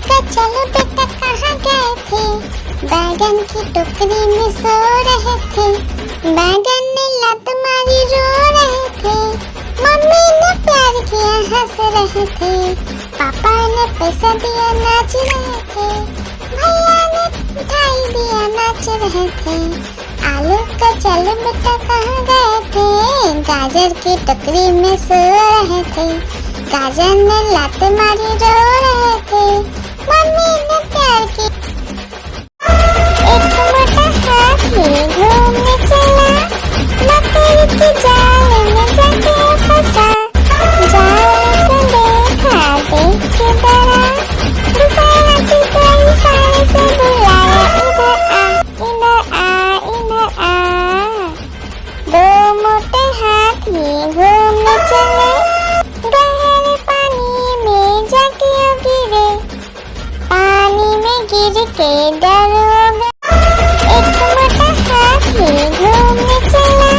का चलो बेटा कहाँ गए थे? बैगन की टोकरी में सो रहे थे। बैगन ने लत मारी रो रहे थे। मम्मी ने प्यार किया हंस रहे थे। पापा ने पैसा दिया नाच रहे थे। भैया ने मिठाई दिया नाच रहे थे। आलू का चलो बेटा कहाँ गए थे? गाजर की टोकरी में सो रहे थे। गाजर ने लात मारी रो रहे थे। मम्मी ने प्यार की। एक मोटा हाथी घूमने चला। लकड़ी की जाल में जाके फंसा। जाल को देखा देख के डरा। दूसरे हाथी को इशारे से बुलाया, इधर आ, इधर आ, इधर आ। दो मोटे हाथी घूमने चले। गहरे पानी में जाके गिरे। पानी में गिर के डर हो गए। एक मोटा हाथी घूमने चला।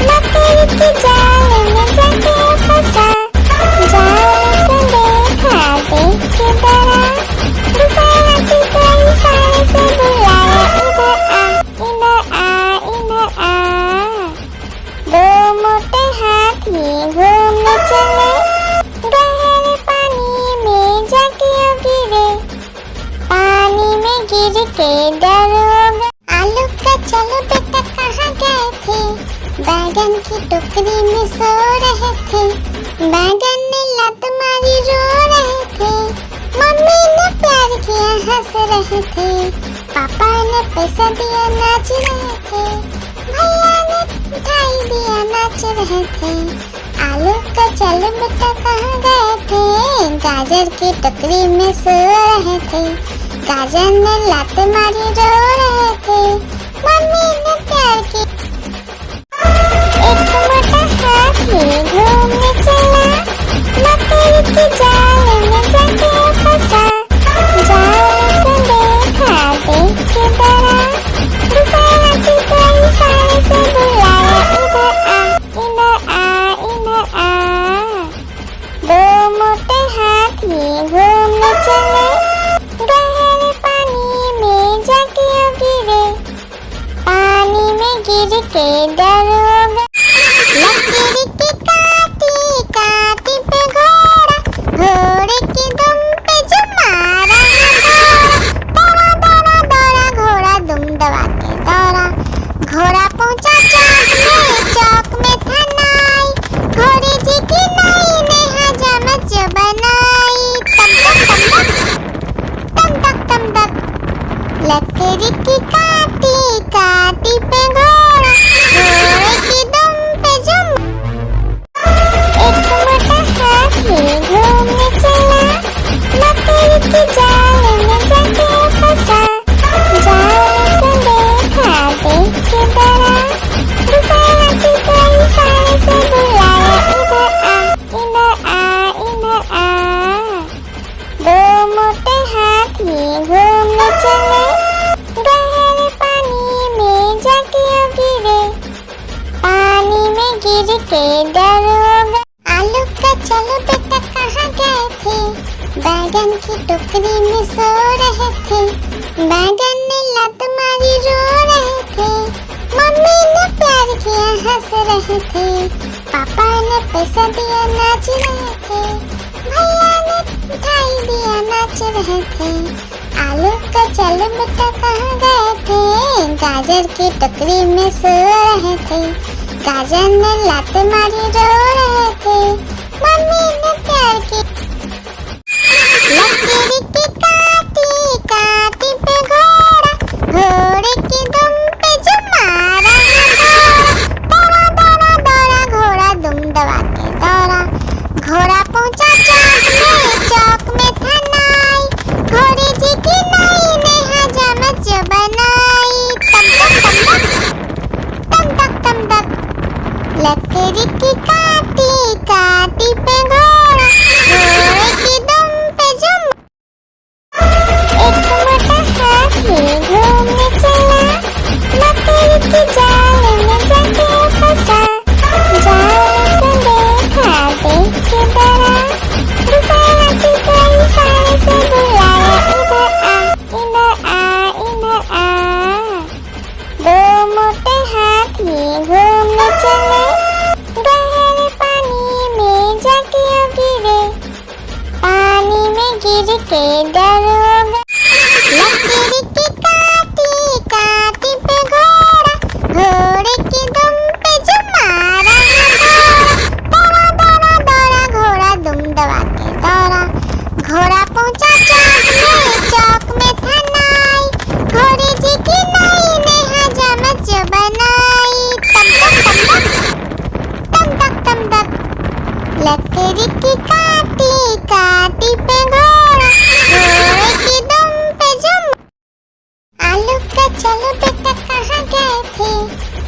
लकड़ी की जाल में जाके फंसा। जाल को देखा देख के डरा। दूसरे हाथी को इशारे से बुलाया, इधर आ, इधर आ, इधर आ। दो मोटे हाथी घूमने चले। गहरे पानी में जाके गिरे। पानी में गिर के डर हो गए। आलू का चलो बेटा कहाँ गए थे? बैगन की टोकरी में सो रहे थे। बैगन ने लत मारी रो रहे थे। मम्मी ने प्यार किया हंस रहे थे। पापा ने पैसा दिया नाच रहे थे। भैया ने मिठाई दिया नाच रहे थे। आलू का चलो बेटा कहाँ गए थे? गाजर की टोकरी में सो रहे थे। गाजर ने लात मारी रो रहे थे। मम्मी ने प्यार की। एक मोटा हाथी घूमने चला। लकड़ी की जाल में जाके फंसा। जाल को देखा देख के डरा। दूसरे हाथी को इशारे से बुलाया, इधर आ, इधर आ, इधर आ। दो मोटे हाथी घूमने चले। गहरे पानी में जाके गिरे। पानी में गिर के डर हो गए। लकड़ी की काटी काटी पे घोड़ा। घोड़े की दुम पे जो मारा दौड़ा दौड़ा दौड़ा घोड़ा दुम दबा के दौड़ा। घोड़ा पहुंचा चौक में था नाई। घोड़े जी की नाई ने हजामत जो बनाई। तम तक तम तक। लकड़ी की काटी काटी पे घोड़ा। घोड़े की दुम पे जुम। एक मोटा हाथी घूमने चला। लकड़ी की जाल में जाके फंसा। जाल को देखा देख के डरा। दूसरे हाथी को इशारे से बुलाया, इधर आ, इधर आ, इधर आ। दो मोटे हाथी घूमने चले। गहरे पानी में जाके गिरे। पानी में गिर के डर हो गए। आलू का चलो बेटा कहाँ गए थे? बैगन की टोकरी में सो रहे थे। बैगन ने लत मारी रो रहे थे। मम्मी ने प्यार किया हंस रहे थे। पापा ने पैसा दिया नाच रहे थे। भैया ने मिठाई दिया नाच रहे थे। आलू का चलो बेटा कहाँ गए थे? गाजर की टोकरी में सो रहे थे। गाजर ने लात मारी रो रहे थे। मम्मी ने प्यार की। लकड़ी की काटी काटी पे घोड़ा। घोड़े की दुम पे जो मारा दौड़ा दौड़ा दौड़ा घोड़ा दुम दबा के दौड़ा। घोड़ा पहुंचा चौक में था नाई। घोड़े जी की नाई ने हजामत जो बनाई। तम तक तम तक। लकड़ी की काटी काटी पे घोड़ा। घोड़े की दुम गिर के डरोगा। लकीर की काटी काटी पे घोड़ा, घोड़े की दुम पे जो मारा है दौड़ा, दौड़ा दौड़ा घोड़ा दुम दबा के दौड़ा। घोड़ा पहुंचा चौक में था नाई, घोड़े जी की नाई ने हजामत जो बनाई। तम तक तम तक लकड़ी की काटी काटी पे घोड़ा, घोड़े की दुम पे जुम। आलू का चलो बेटा कहाँ गए थे,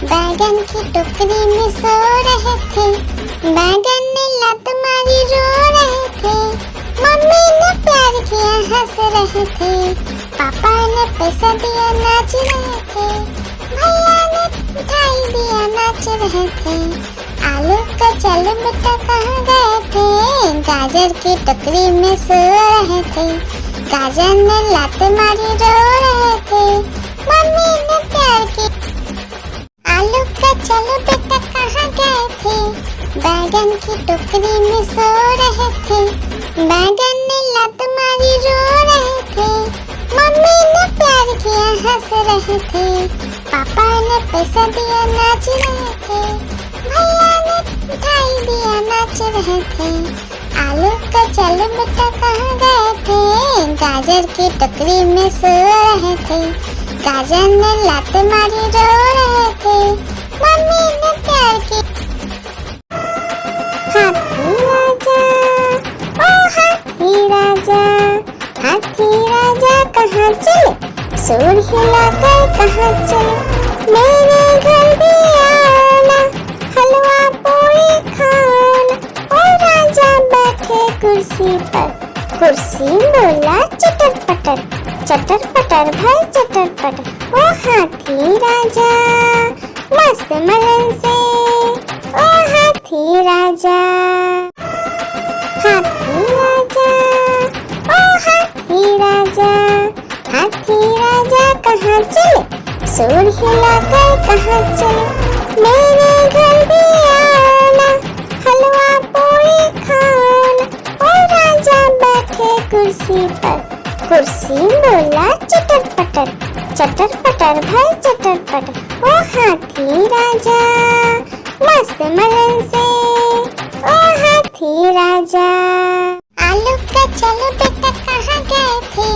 बैगन की टोकरी में सो रहे थे। बैगन ने लत मारी रो रहे थे, मम्मी ने प्यार किया हंस रहे थे। पापा ने पैसा दिया नाच रहे थे, भैया ने मिठाई दिया नाच रहे थे। आलू का चलो बेटा कहाँ गए थे, गाजर की टोकरी में सो रहे थे। गाजर ने लात मारी रो रहे थे, मम्मी ने प्यार की। आलू का चलो बेटा कहाँ गए थे, बैगन की टोकरी में सो रहे थे। बैगन ने लात मारी रो रहे थे, मम्मी ने प्यार किया हंस रहे थे। पापा ने पैसा दिया नाच रहे थे, भैया ने मिठाई दिया नाच रहे थे। आलू का चलो बेटा कहाँ गए थे, गाजर की टोकरी में सो रहे थे। गाजर ने लात मारी रो रहे थे, मम्मी ने प्यार की। हाथी राजा ओ हाथी राजा, हाथी राजा कहाँ चले, सूर हिलाकर कहाँ चले। मेरे घर भी आना, हलवा पूरी खाना। ओ राजा बैठे कुर्सी पर, कुर्सी बोला चटर पटर, चटर पटर भाई चटर पटर। ओ हाथी राजा मस्त मलन से, ओ हाथी राजा। हाथी राजा ओ हाथी राजा, हाथी राजा कहाँ चले, सूर हिलाकर कहाँ चले। मेरे घर भी आना, हलवा पूरी खाना। ओ राजा बैठे कुर्सी पर, कुर्सी बोला चटर पटर, चटर पटर भाई चटर पटर। ओ हाथी राजा मस्त मलन से, ओ हाथी राजा। आलू का चलो बेटा कहाँ गए थे,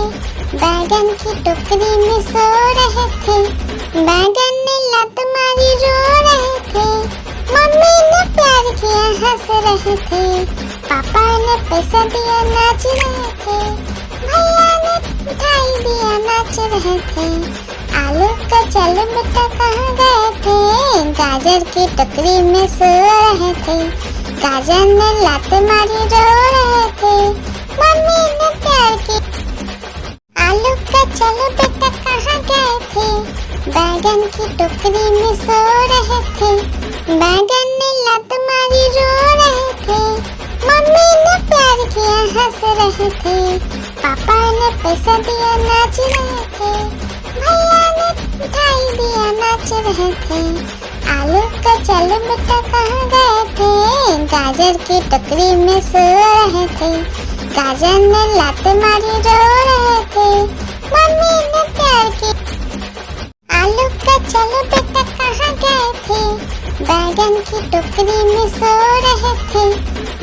बैगन की टोकरी में सो रहे थे। बैगन ने लत मारी रो रहे थे, मम्मी ने प्यार किया हंस रहे थे। पापा ने पैसा दिया नाच रहे थे, भैया ने मिठाई दिया नाच रहे थे। आलू का चलो बेटा कहाँ गए थे, गाजर की टोकरी में सो रहे थे। गाजर ने लात मारी रो रहे थे, मम्मी ने प्यार की। आलू का चलो बेटा कहाँ गए थे, बैगन की टोकरी में सो रहे थे। बैगन ने लात मारी रो रहे थे, मम्मी ने प्यार किया हंस रहे थे। पापा ने पैसा दिया नाच रहे थे, भैया ने मिठाई दिया नाच रहे थे। आलू का चलो बेटा कहाँ गए थे, गाजर की टोकरी में सो रहे थे। गाजर ने लात मारी रो रहे थे, मम्मी ने प्यार की। आलू का चलो बेटा कहाँ गए थे, बैगन की टोकरी में सो रहे थे।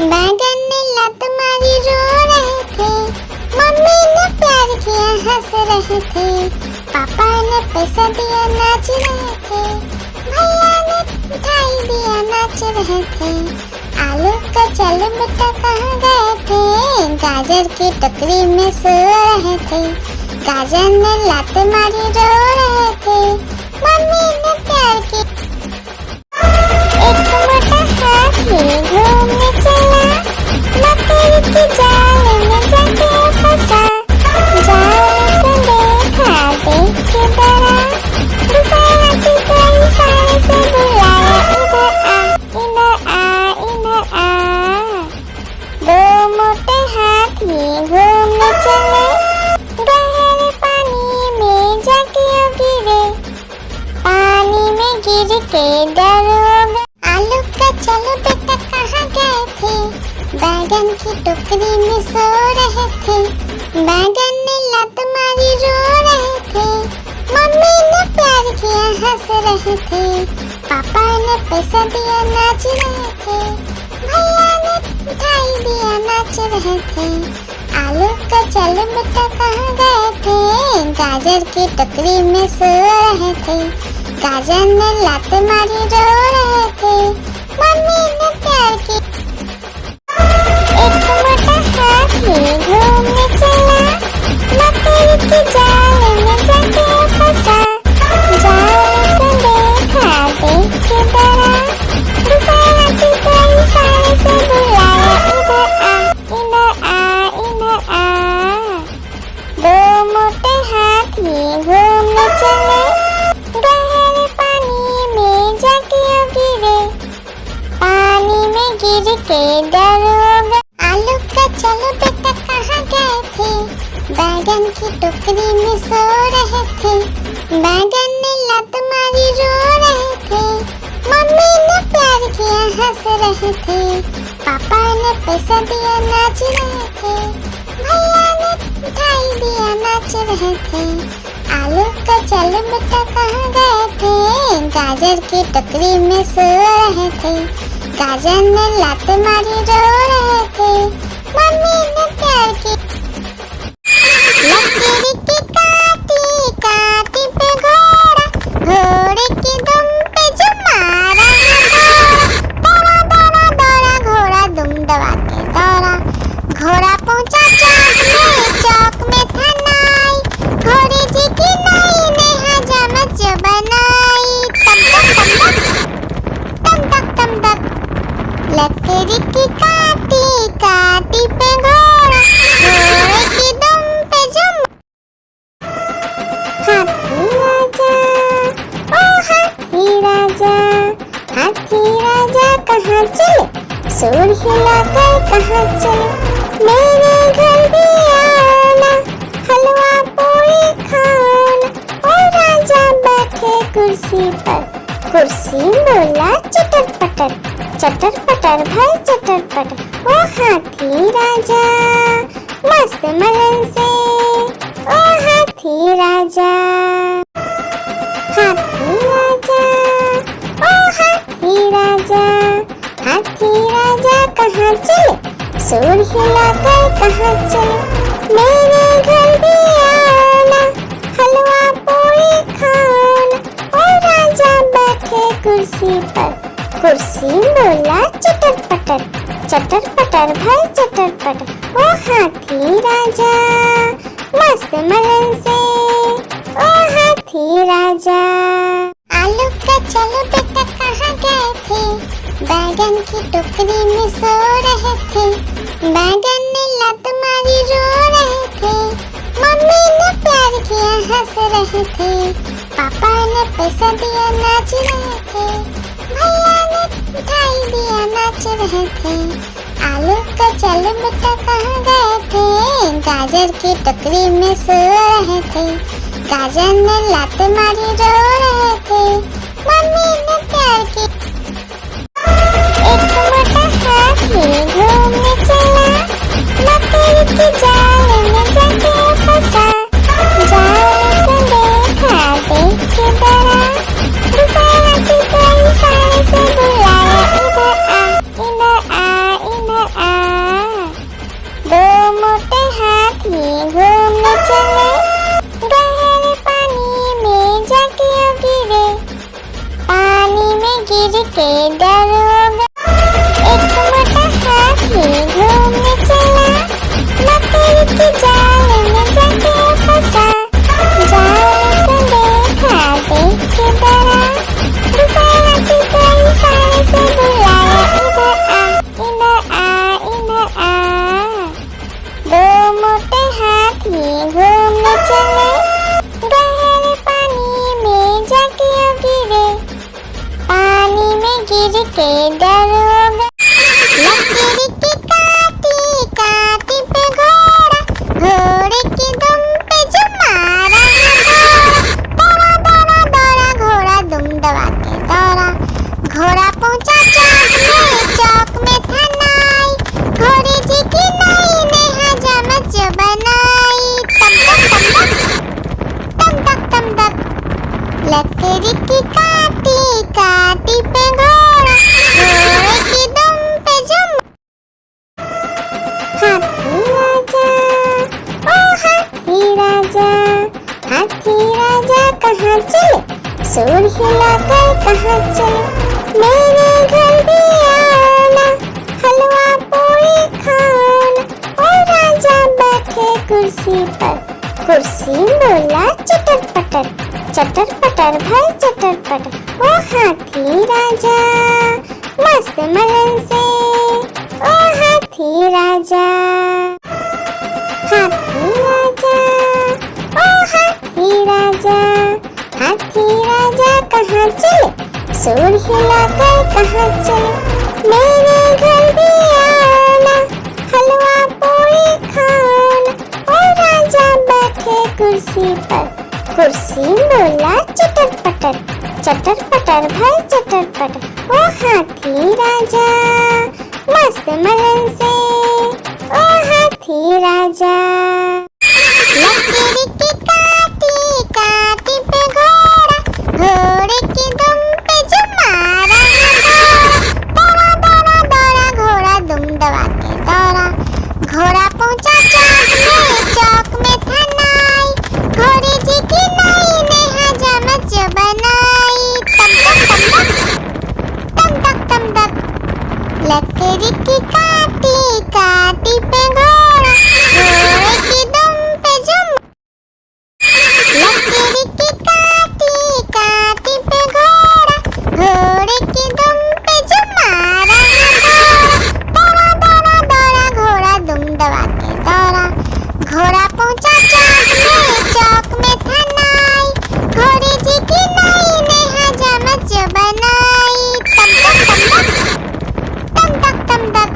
बैगन ने लात मारी रो रहे थे, मम्मी ने प्यार किया हंस रहे थे। पापा ने पैसा दिया नाच रहे थे, भैया ने मिठाई दिया नाच रहे थे। आलू का चलो बेटा कहाँ गए थे, गाजर की टोकरी में सो रहे थे। गाजर ने लात मारी रो रहे थे, मम्मी ने प्यार की। एक मोटा हाथी घूमने चला, मकड़ी की जाल में जाके फंसा। जाल को देखा देख के डरा, दूसरा हाथी को इशारे से बुलाया, इधर आ इधर आ इधर आ। दो मोटे हाथी घूमने चले, गहरे पानी में जाके गिरे, पानी में गिर के डरोगे। आलू का चलो बेटा कहाँ गए थे, बैगन की टोकरी में सो रहे थे। बैगन ने लत मारी रो रहे थे, मम्मी ने प्यार किया हंस रहे थे, पापा ने पैसा दिया नाच रहे थे, भैया ने मिठाई दिया नाच रहे थे। आलू का चल बेटा कहाँ गए थे, गाजर की टोकरी में सो रहे थे, गाजर ने लात मारी रो रहे थे, मम्मी ने प्यार की। एक मोटा हाथी घूमने चला, मकड़ी की जाल में जाके फंसा, जाल को देखा देख के डरा, दूसरे हाथी को इशारे से बुलाया, इधर आ इधर आ। दो मोटे हाथी घूमने चले, गहरे पानी में जाके गिरे, पानी में गिर के डर हो गए। आलू का चलो बेटा कहाँ गए थे, बैगन की टोकरी में सो रहे थे, बैगन ने लत मारी रो रहे थे, मम्मी ने प्यार किया हंस रहे थे, पापा ने पैसा दिया नाच रहे थे, भैया ने मिठाई दिया नाच रहे थे। आलू का चलो बेटा कहाँ गए थे, गाजर की टोकरी में सो रहे थे, गाजर ने लात मारी रो रहे थे, मम्मी ने प्यार की। लकड़ी की काटी काटी पे घोड़ा, घोड़े की दुम पे जो मारा दौड़ा दौड़ा दौड़ा घोड़ा दुम दबा के दौड़ा, घोड़ा पहुंचा चौक में था नाई, घोड़े जी की नाई ने हजामत जो बनाई, तम तक तम तक। लकड़ी की काटी काटी पे घोड़ा, घोड़े की दुम पे जुम। हाथी राजा ओ हाथी राजा, हाथी राजा कहाँ चले, सूर हिलाकर कहाँ चले, मेरे घर भी आना, हलवा पूरी खाना। ओ राजा बैठे कुर्सी पर, कुर्सी बोला चटर पटर, चटर पटर भाई चटर पटर। ओ हाथी राजा मस्त मलन से, ओ हाथी राजा, हाथी राजा ओ हाथी राजा, हाथी राजा कहाँ चले, सूर हिलाकर कहाँ चले, मेरे घर भी आना, हलवा पूरी खाना। ओ राजा बैठे कुर्सी पर, कुर्सी बोला चटर पटर भाई चटर पटर। ओ हाथी राजा मस्त मलन से, ओ हाथी राजा। आलू का चलो बेटा कहाँ गए थे, बैगन की टोकरी में सो रहे थे, बैगन ने लत मारी रो रहे थे, मम्मी ने प्यार किया हंस रहे थे, पापा ने पैसा दिया नाच रहे थे, भैया ने मिठाई दिया नाच रहे थे। आलू का चलो बेटा कहाँ गए थे, गाजर की टोकरी में सो रहे थे, गाजर ने लात मारी रो रहे थे, मम्मी ने प्यार की। एक मोटा हाथी घूमने चला, मकड़ी की जाल में जाके फंसा, जाल को देखा देख के डरा, दूसरे हाथी को इशारे से बुलाया, इधर आ इधर आ। दो मोटे हाथी घूमने चले, गहरे पानी में जाके गिरे, पानी में गिर के डर हो गए। एक मोटा हाथी घूमने चला, मकड़ी की जाल में जाके फंसा, जाल को देखा देख के डरा, दूसरे हाथी को इशारे से बुलाया, इधर आ इधर आ। दो मोटे हाथी घूमने चले, गहरे पानी में जाके गिरे, पानी में गिर के डर हो गए। लकड़ी की काटी काटी पे घोड़ा, घोड़े की दुम पे जो मारा दौड़ा दौड़ा दौड़ा घोड़ा दुम दबा के दौड़ा, घोड़ा पहुंचा चौक में था नाई, घोड़े जी की नाई ने हजामत जो बनाई, लकड़ी की काटी काटी पे घोड़ा, घोड़े की दुम पे जुम। हाथी राजा, ओ हाथी राजा, हाथी राजा कहाँ चले, सूंड हिलाकर कहाँ चले, मेरे घर भी आना, हलवा पूरी खाना। ओ राजा बैठे कुर्सी पर, कुर्सी बोला चटर पटर, चटर पटर भाई चटर पटर। ओ हाथी राजा मस्त मलन से, ओ हाथी राजा, हाथी राजा, ओ हाथी राजा, हाथी राजा कहाँ चले, सूंड हिलाकर कहाँ चले, मेरे घर भी आना, हलवा पूरी खाना। ओ राजा बैठे कुर्सी पर, कुर्सी बोला चटर पटर, चटर पटर भाई चटर पटर। ओ हाथी राजा मस्त मलन से, ओ हाथी राजा। लकड़ी की काटी काटी पे घोड़ा, घोड़े की दुम पे जुम मारा घोड़ा, दौड़ा दौड़ा घोड़ा दुम दबा के दौड़ा, घोड़ा पहुंचा चौक में था नाई, घोड़े जी की नाई ने हजामत जो बनाई, तम तक तम तक। लकड़ी की काटी काटी पे घोड़ा, घोड़े की दुम पे जुम। लकड़ी की काटी काटी पे घोड़ा, घोड़े की दुम पे जुम मारा घोड़ा, दौड़ा दौड़ा घोड़ा दुम दबा के दौड़ा, घोड़ा पहुंचा चौक में था नाई, घोड़े जी की नाई ने हजामत जो बनाई, तम तक।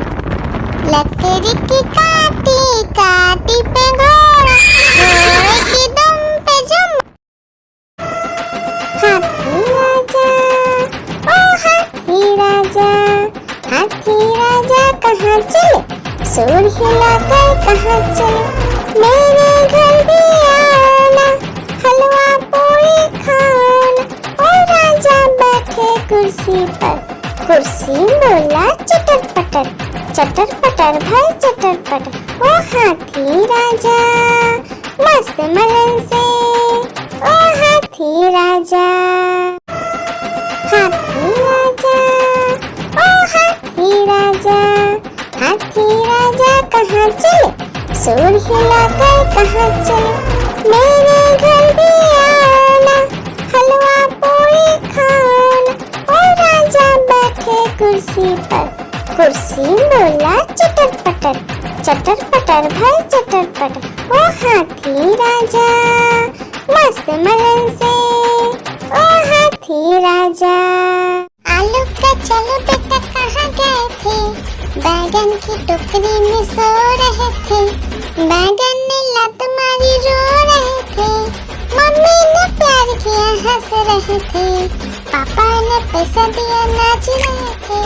लकड़ी की काटी काटी पे घोड़ा, घोड़े की दुम पे जुम। हाथी राजा, ओ हाथी राजा, हाथी राजा कहाँ चले, सूंड हिलाकर कहाँ चले, मेरे घर भी आना, हलवा पूरी खाना। ओ राजा बैठे कुर्सी पर, कुर्सी बोला चटर पटर, चटर पटर भाई चटर पटर। ओ हाथी राजा मस्त मलन से, ओ हाथी राजा, हाथी राजा, ओ हाथी राजा, हाथी राजा कहाँ चले, सूंड हिलाकर कहाँ चले, मेरे घर भी आना, हलवा पूरी खाना। ओ राजा बैठे कुर्सी पर, कुर्सी बोला चटर पटर भाई चटर पटर। ओ हाथी राजा मस्त मलन से, ओ हाथी राजा। आलू का चलो बेटा कहाँ गए थे, बैगन की टोकरी में सो रहे थे, बैगन ने लत मारी रो रहे थे, मम्मी ने प्यार किया हंस रहे थे, पापा ने पैसा दिया नाच रहे थे,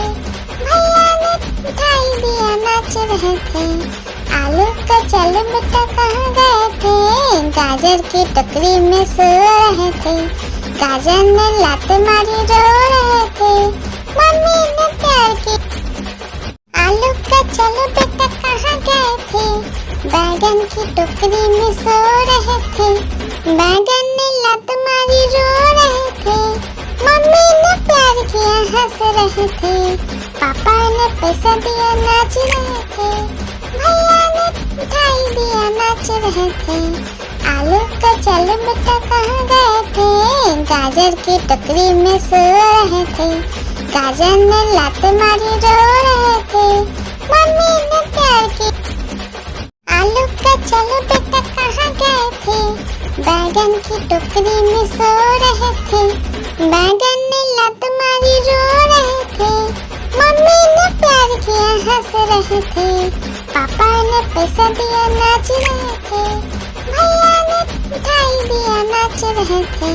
भैया ने मिठाई दिया नाच रहे थे। आलू का चलो बेटा कहाँ गए थे, गाजर की टोकरी में सो रहे थे, गाजर ने लात मारी रो रहे थे, मम्मी ने प्यार की। आलू का चलो बेटा कहाँ गए थे, बैगन की टोकरी में सो रहे थे, बैगन ने लात मारी रो रहे थे, मम्मी ने प्यार किया हंस रहे थे, पापा ने पैसा दिया नाच रहे थे, भैया ने मिठाई दिया नाच रहे थे। आलू का चलो बेटा कहाँ गए थे, गाजर की टोकरी में सो रहे थे, गाजर ने लात मारी रो रहे थे, मम्मी ने प्यार की। आलू का चलो बेटा कहाँ गए थे, बैगन की टोकरी में सो रहे थे, बैगन ने लात मारी रो रहे थे, मम्मी ने प्यार किया हंस रहे थे, पापा ने पैसा दिया नाच रहे थे, भैया ने मिठाई दिया नाच रहे थे।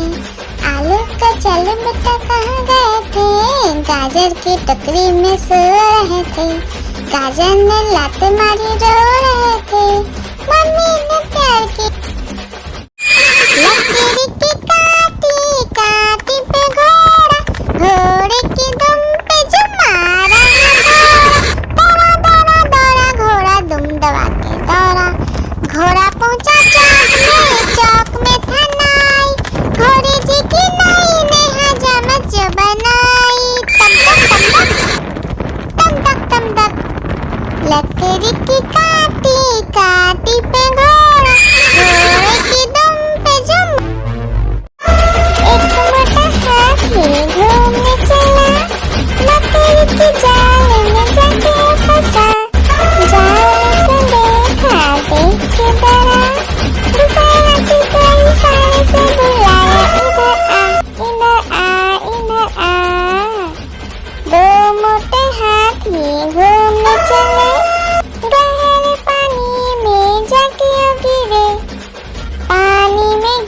आलू का चलो बेटा कहाँ गए थे, गाजर की टोकरी में सो रहे थे, गाजर ने लात मारी रो रहे थे, मम्मी ने प्यार की। लकड़ी की काटी काटी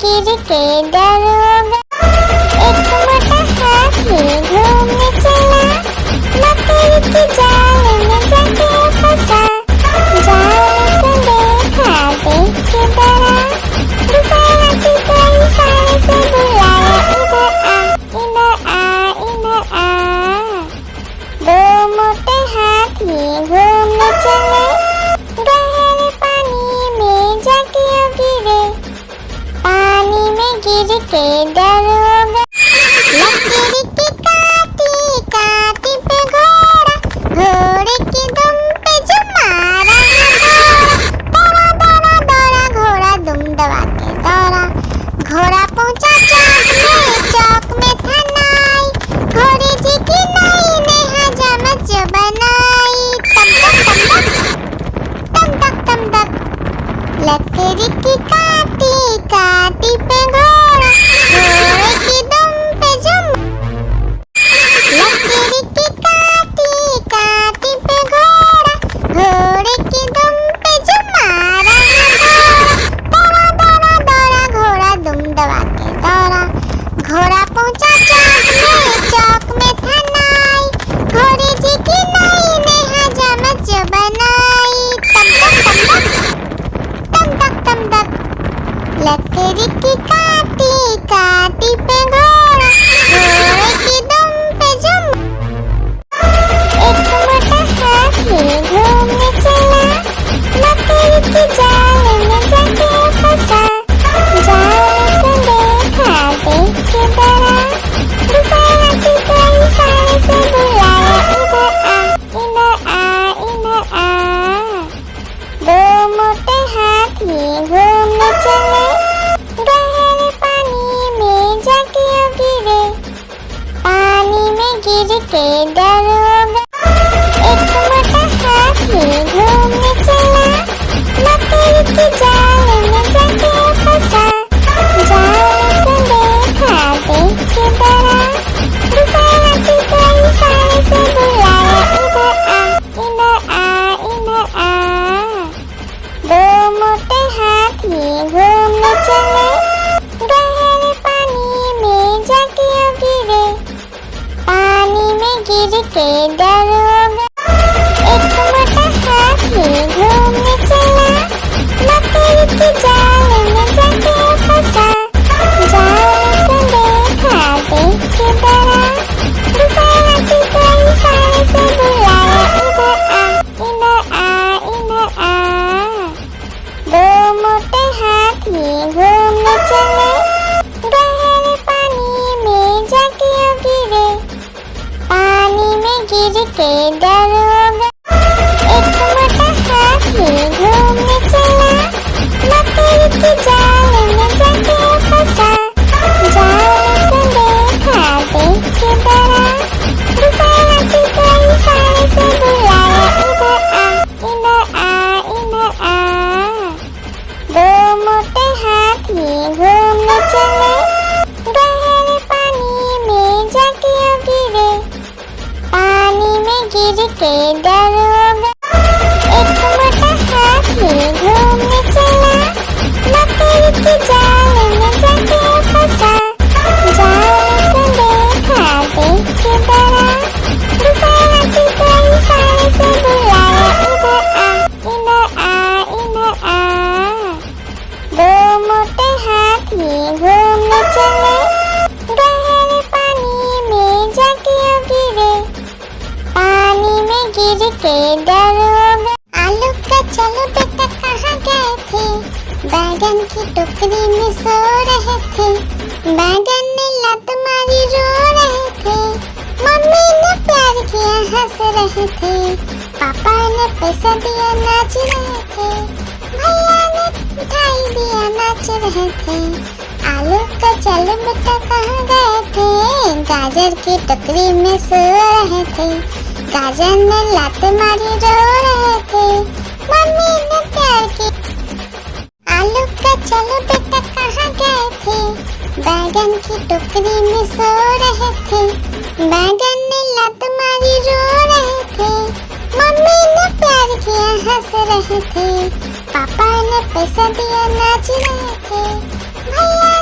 गिर के डर होगा। एक मोटा हाथी घूमने चला, मकड़ी की जाल में जाके फंसा। जाल को देखा देख के डरा, दूसरा हाथी को इशारे से बुलाया, इधर आ इधर आ। दो मोटे हाथी घूमने चले, गहरे पानी में जाके गिरे। पानी में गिर के डर होगा। लकड़ी की काटी काटी पे घोड़ा, घोड़े की दुम पे जो मारा है दौड़ा दौड़ा दौड़ा घोड़ा दुम दबा के दौड़ा। घोड़ा पहुंचा चौक में था नाई, घोड़े जी की नाई ने हजामत जो बनाई। तम तक तम तक लकड़ी की काटी काटी पे घोड़ा, घोड़े की दुम पे जो लकड़ी की काटी काटी पे घोड़ा, घोड़े की दुम पे जो मारा है दौड़ा दौड़ा दौड़ा घोड़ा दुम दबा के दौड़ा। घोड़ा पहुंचा चौक में था नाई, घोड़े जी की नाई ने हजामत जो बनाई। तम तक लकड़ी की काटी काटी पे घोड़ा, घोड़े की दुम पे जो एक मोटा हाथी घूमने चला, मकड़ी की जाल में जाके फंसा। जाल को देखा देख के डरा, दूसरा हाथी को इशारे से बुलाया, इधर आ इधर आ। दो मोटे हाथी घूमने चले, गहरे पानी में जाके गिरे। पानी में गिर के डर होगा। एक मोटा हाथी घूमने चला, मकड़ी की जाल में जाके फंसा। जाल को देखा देख के डरा, दूसरा हाथी को इशारे से बुलाया, इधर आ। दो मोटे हाथी घूमने चले, गहरे पानी में जाके गिरे। पानी में गिर के डर होगा। एक मोटा हाथी घूमने चला, मकड़ी की जाल में जाके फंसा। जाल को देखा देख के डरा, दूसरा हाथी को इशारे से बुलाया, इधर आ। दो मोटे हाथी घूमने चले, गहरे पानी में जाके गिरे। पानी में गिर के डर होगा। एक मोटा हाथी घूमने चला, मकड़ी की जाल में जाके फंसा। जाल को देखा देख के डरा, दूसरा हाथी को इशारे से बुलाया, इधर आ। दो मोटे हाथी घूमने चले, गहरे पानी में जाके गिरे। पानी में गिर के डर होगा। एक मोटा हाथी घूमने चला, मकड़ी की जाल में जाके फंसा। जाल को देखा देख के डरा, दूसरा हाथी को इशारे से बुलाया, इधर आ। दो मोटे हाथी घूमने चले, गहरे पानी में जाके गिरे। पानी में गिर के डर होगा। आलू का चलो बेटा कहाँ गए थे, बैगन की टोकरी में सो रहे थे। बैगन ने लत मारी रो रहे थे, मम्मी ने प्यार किया हंस रहे थे, पापा ने पैसा दिया नाच रहे थे, भैया ने मिठाई दिया नाच रहे थे। आलू का चलो बेटा कहाँ गए थे, गाजर की टोकरी में सो रहे थे। गाजर ने लात मारी रो रहे थे, मम्मी ने प्यार किया। आलू का चलो बेटा कहाँ गए थे, बैगन की टोकरी में सो रहे थे। बैगन ने लात मारी रो रहे थे, मम्मी ने प्यार किया हंस रहे थे, पापा ने पैसा दिया नाच रहे थे, भैया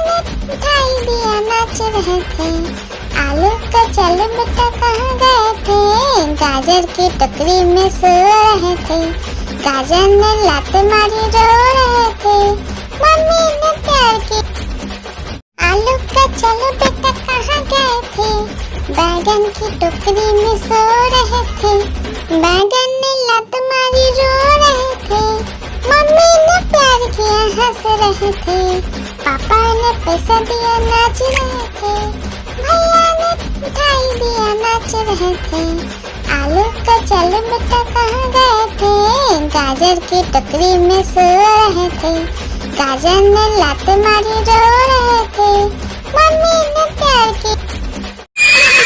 मिठाई दिया नाच रहे थे। आलू का चल बेटा कहाँ गए थे, गाजर की टोकरी में सो रहे थे। गाजर ने लात मारी रो रहे थे, मम्मी ने प्यार की। आलू का चल बेटा कहाँ गए थे, बैगन की टोकरी में सो रहे थे। बैगन ने लात मारी रो रहे थे, मम्मी ने प्यार किया हंस रहे थे। पापा ने पैसा दिया नाच रहे थे, भैया ने मिठाई दिया नाच रहे थे। आलू का चल बेटा कहाँ गए थे, गाजर की टोकरी में सो रहे थे। गाजर ने लात मारी रो रहे थे, मम्मी ने प्यार की।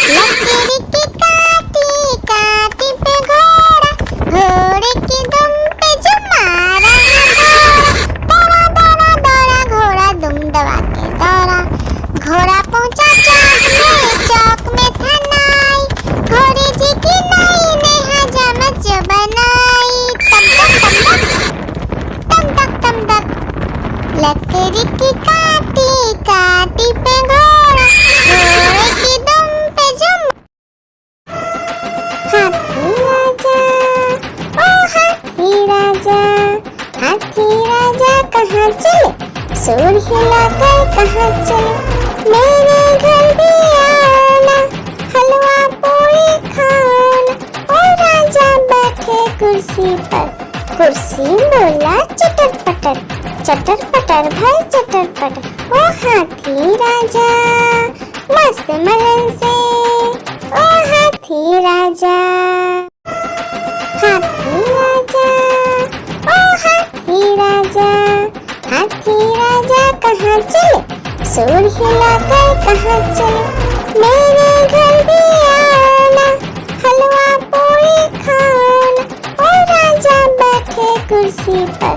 लकड़ी की काटी काटी पे घोड़ा, घोड़े की दुम पे जो मारा दौड़ा दौड़ा दौड़ा घोड़ा दुम दबा के दौड़ा। घोड़ा पहुंचा चौक में था नाई, घोड़े जी की नाई ने हजामत जो बनाई। तम तक तम तक लकड़ी की काटी काटी पे घोड़ा, घोड़े की दुम पे जो। हाथी राजा ओ हाथी राजा, हाथी राजा कहाँ चले, सूर हिलाकर कहाँ चले। मेरे घर भी आना, हलवा पूरी खाना। ओ राजा बैठे कुर्सी पर, कुर्सी बोला चटर पटर, चटर पटर भाई चटर पटर। ओ हाथी राजा मस्त मलन से, ओ हाथी राजा। हाथी राजा ओ हाथी राजा, हाथी राजा कहाँ चले, सूर हिलाकर कहाँ चले। मेरे घर भी आना, हलवा पूरी खाना। ओ राजा बैठे कुर्सी पर,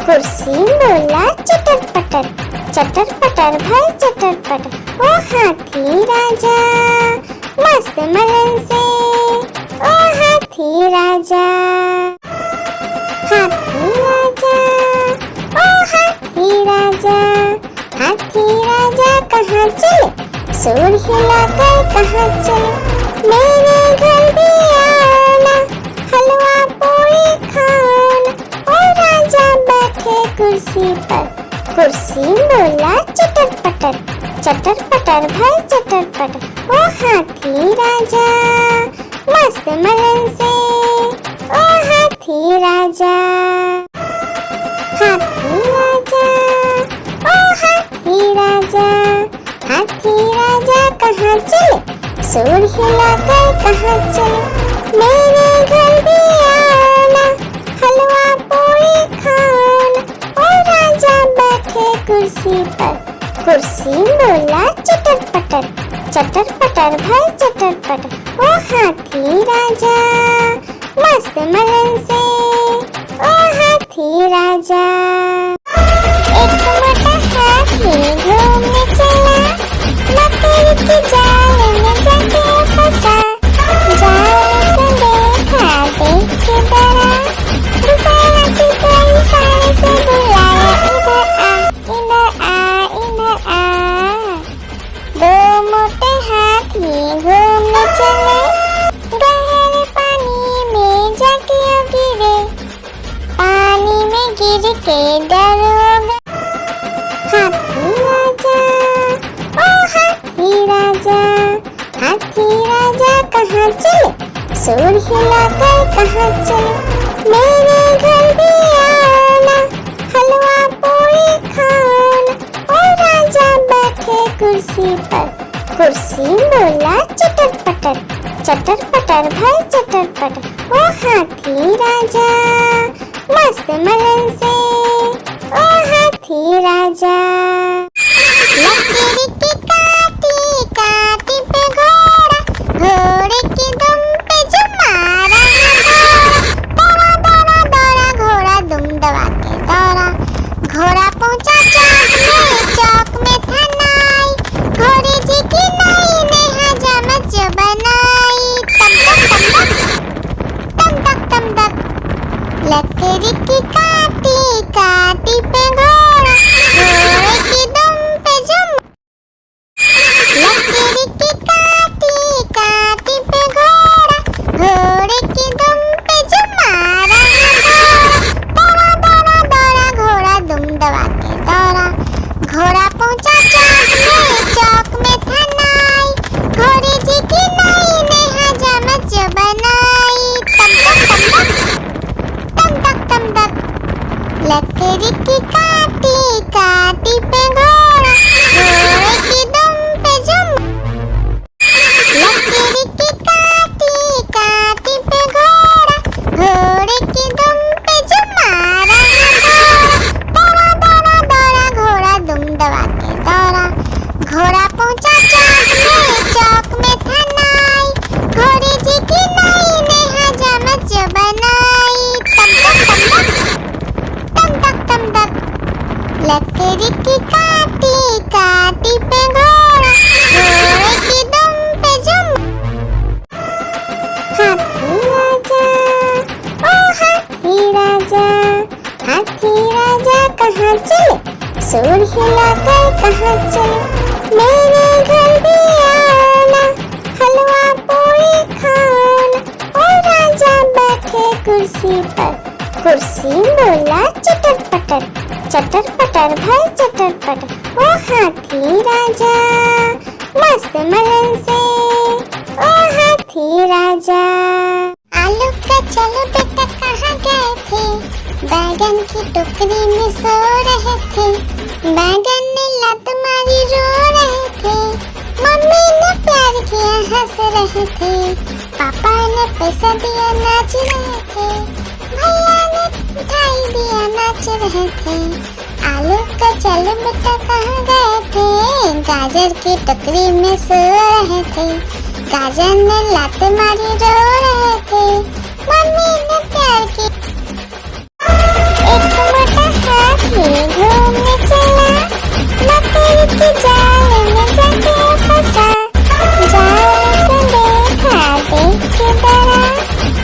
कुर्सी बोला चटर पटर भाई चटर पटर। ओ हाथी राजा मस्त मलन से, ओ हाथी राजा। हाथी राजा ओ हाथी राजा, हाथी राजा कहाँ चले, सूर हिलाकर कहाँ चले। मेरे घर भी आना, हलवा पूरी खाना। ओ राजा बैठे कुर्सी पर, कुर्सी बोला चटर पटर भाई चटर पटर। ओ हाथी राजा मस्त मलन से, ओ हाथी राजा। हाथी राजा ओ हाथी राजा, हाथी राजा कहाँ चले, सूर हिलाकर कहाँ चले। मेरे घर भी आना, हलवा पूरी खाना। ओ राजा बैठे कुर्सी पर, कुर्सी बोला चटर पटर भाई चटर पटर। ओ हाथी राजा मस्त मलन से, ओ हाथी राजा। एक मोटा हाथी घूमने चला, लकड़ी की जाल में जाके फंसा। जाल को देखा देख के डरा, दूसरे हाथी को इशारे से बुलाया, इधर आ इधर आ। दो मोटे हाथी घूमने चले, गहरे पानी में जाके गिरे। पानी में गिर के डर हो गए। हाथी राजा ओ हाथी राजा, हाथी राजा कहाँ चले, सूर हिलाकर कहाँ चले। मेरे घर भी आना, हलवा पूरी खाना। ओ राजा बैठे कुर्सी पर, कुर्सी बोला चटर पटर भाई चटर पटर। ओ हाथी राजा मस्त मलन से, ओ हाथी राजा। लकड़ी की काटी काटी पे घोड़ा, घोड़े की दुम पे जो मारा दौड़ा दौड़ा दौड़ा घोड़ा दुम दबा के दौड़ा। घोड़ा पहुंचा चौक में था नाई, घोड़े जी की नाई ने हजामत जो बनाई। तम तक लकड़ी की काटी काटी पे घोड़ा, घोड़े लकड़ी की काटी काटी पे घोड़ा, घोड़े की दुम पे जुम। हाथी राजा, ओ हाथी राजा, हाथी राजा कहाँ चले, सूंड हिलाकर कहाँ चले। मेरे घर भी आना, हलवा पूरी खाना। ओ राजा बैठे कुर्सी पर, कुर्सी बोला चटर पटर भाई चटर पटर। ओ हाथी राजा मस्त मलन से, ओ हाथी राजा। आलू का चलो बेटा कहाँ गए थे, बैगन की टोकरी में सो रहे थे। बैगन ने लत मारी रो रहे थे, मम्मी ने प्यार किया हंस रहे थे। पापा ने पैसा दिया नाच रहे थे, भैया ने मिठाई दिया नाच रहे थे। आलू का चलो बेटा कहाँ गए थे, गाजर की टोकरी में सो रहे थे। गाजर ने लात मारी रो रहे थे, मम्मी ने प्यार की। एक मोटा हाथी घूमने चला, लकड़ी की जाल में जाके फंसा। जाल को देखा देख के डरा,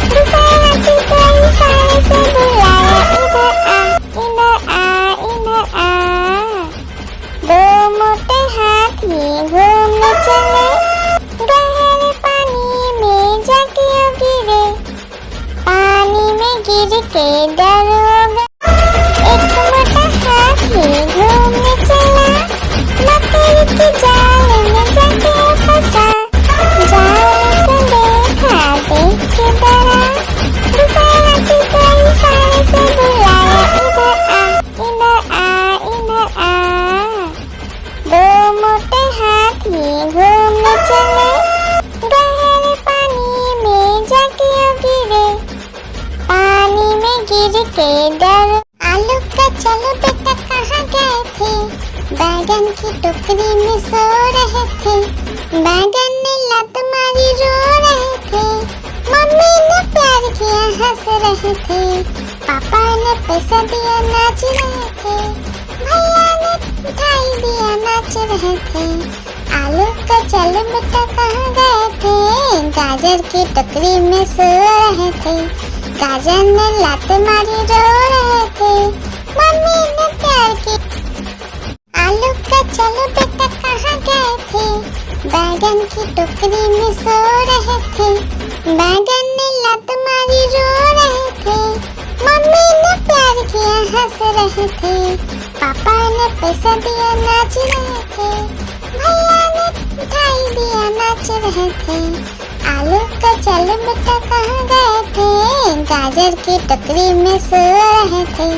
दूसरे हाथी को इशारे से बुलाया, इधर आ इधर आ। दो मोटे हाथी घूमने चले, गहरे पानी में जाके गिरे। पानी में गिर के डर हो गया। एक मोटा हाथी घूमने चला, लकड़ी की जाल में जाके फंसा। जाल को देखा देख के डरा, दूसरे हाथी को इशारे से बुलाया, इधर आ इधर आ। दो मोटे हाथी घूमने चले, गहरे पानी में जाके गिरे। पानी में गिर के डर। आलू का चलो बेटा कहाँ गए थे, बैगन की टोकरी में सो रहे थे। बैगन ने लत मारी रो रहे थे, मम्मी ने प्यार किया हंस रहे थे। पापा ने पैसा दिया नाच रहे थे, भैया ने मिठाई दिया नाच रहे थे। आलू का चलो बेटा कहाँ गए थे, गाजर की टोकरी में सो रहे थे। गाजर ने लात मारी रो रहे थे, मम्मी ने प्यार की। आलू का चलो बेटा कहाँ गए थे, बैगन की टोकरी में सो रहे थे। बैगन ने लात मारी रो रहे थे, मम्मी ने प्यार किया हंस रहे थे। पापा ने पैसा दिया नाच रहे थे, भैया ने मिठाई दिया नाच रहे थे। आलू का चलो बेटा कहाँ गए थे, गाजर की टोकरी में सो रहे थे।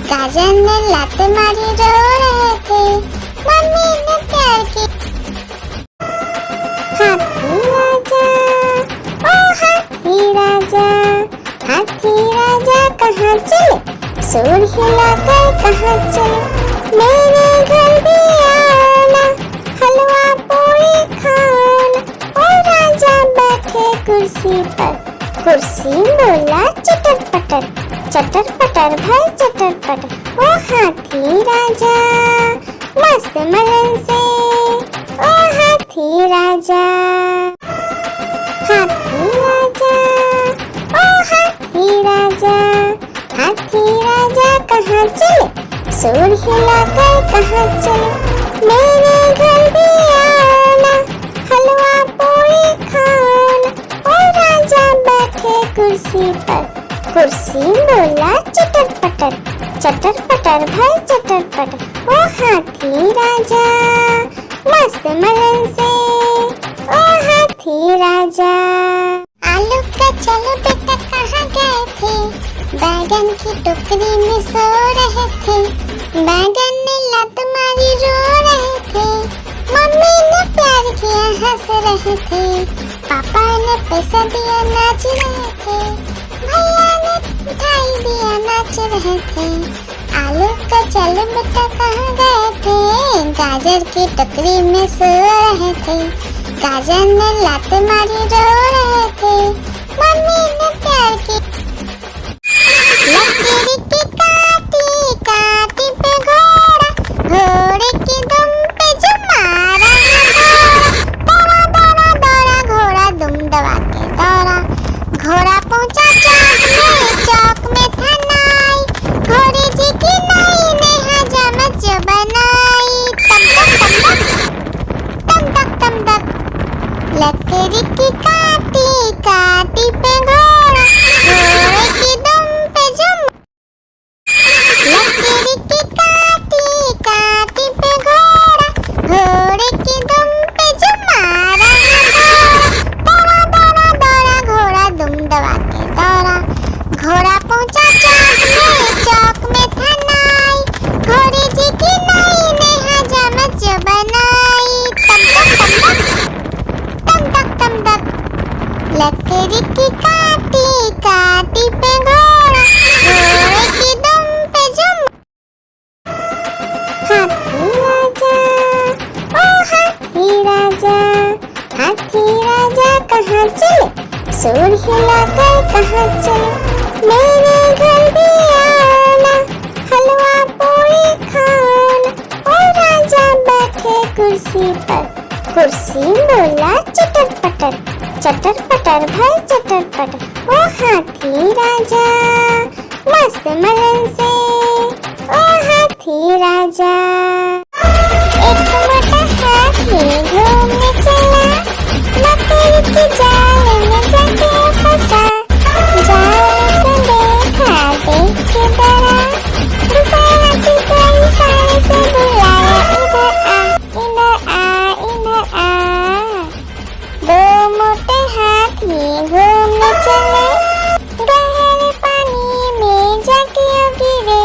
गाजर ने लात मारी रो रहे थे, मम्मी ने प्यार की। हाथी राजा, ओ हाथी राजा, हाथी राजा कहाँ चले, सूंड हिलाकर कहाँ चले। मेरे घर भी आना, हलवा पूरी खाना। ओ राजा बैठे कुर्सी पर, कुर्सी बोला चटर पटर भाई चटर पटर। ओ हाथी राजा मस्त मलन से, ओ हाथी राजा। हाथी राजा, ओ हाथी राजा, हाथी राजा कहाँ चले, सूंड हिलाकर कहाँ चले। मेरे घर भी आना, हलवा पूरी खाना। ओ राजा बैठे कुर्सी पर, कुर्सी बोला चटर पटर भाई चटर पटर। ओ हाथी राजा मस्त मलन से, ओ हाथी राजा। आलू का चलो बेटा कहाँ गए थे, बैगन की टोकरी में सो रहे थे। बैगन ने लत मारी रो रहे थे, मम्मी ने प्यार किया हंस रहे थे। पापा ने पैसा दिया नाच रहे थे, भैया ने मिठाई दिया नाच रहे थे। आलू का चलो बेटा कहाँ गए थे, गाजर की टोकरी में सो रहे थे। गाजर ने लात मारी रो रहे थे, मम्मी ने प्यार की। लकड़ी की काटी काटी पे घोड़ा, लकड़ी की काटी काटी पे घोड़ा, घोड़े की दुम पे जुम। लकड़ी की काटी काटी पे घोड़ा, घोड़े की दुम पे जुम मारा है घोड़ा। दौड़ा दौड़ा दौड़ा घोड़ा दुम दबा के दौड़ा, घोड़ा पहुंचा चौक में था नाई, घोड़े जी की नाई ने हजामत जो बनाई। तम तक तम तक लकड़ी की काटी काटी पे घोड़ा, घोड़े की दुम पे जुम। हाथी राजा ओ हाथी राजा, हाथी राजा कहाँ चले, सूर हिलाकर कहाँ चले। मेरे घर भी आना, हलवा पूरी खाना। ओ राजा बैठे कुर्सी पर, कुर्सी बोला चटर पटर भाई चटर पटर। ओ हाथी राजा मस्त मलन से, ओ हाथी राजा। एक मोटा हाथी घूमने चला, मकड़ी की जाल में जाके फंसा। जाल को देखा देख के डरा, दूसरा हाथी को इशारे से बुलाया, इधर आ इधर आ। दो मोटे हाथी घूमने चले, गहरे पानी में जाके गिरे।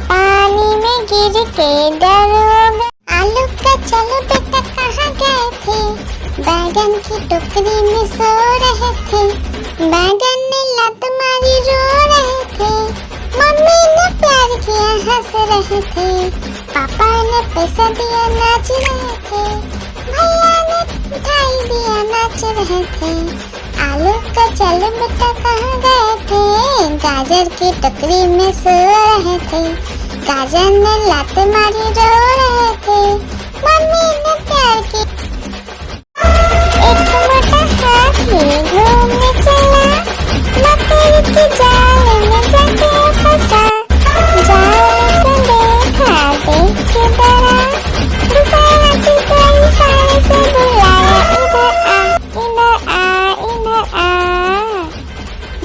पानी में गिर के डर हो गए। आलू का चलो बेटा कहाँ गए थे, बैगन की टोकरी में सो रहे थे। बैगन ने लत मारी रो रहे थे, मम्मी ने प्यार किया हंस रहे थे। पापा ने पैसा दिया नाच रहे थे, भैया ने मिठाई दिया नाच रहे थे। आलू का चलो बेटा कहाँ गए थे, गाजर की टोकरी में सो रहे थे। गाजर ने लात मारी रो रहे थे, मम्मी ने प्यार की। एक मोटा हाथी घूमने चला, मकड़ी की जाल में जाके फंसा। जाल को देखा देख के डरा, दूसरा हाथी को इशारे से बुलाया, इधर आ इधर आ।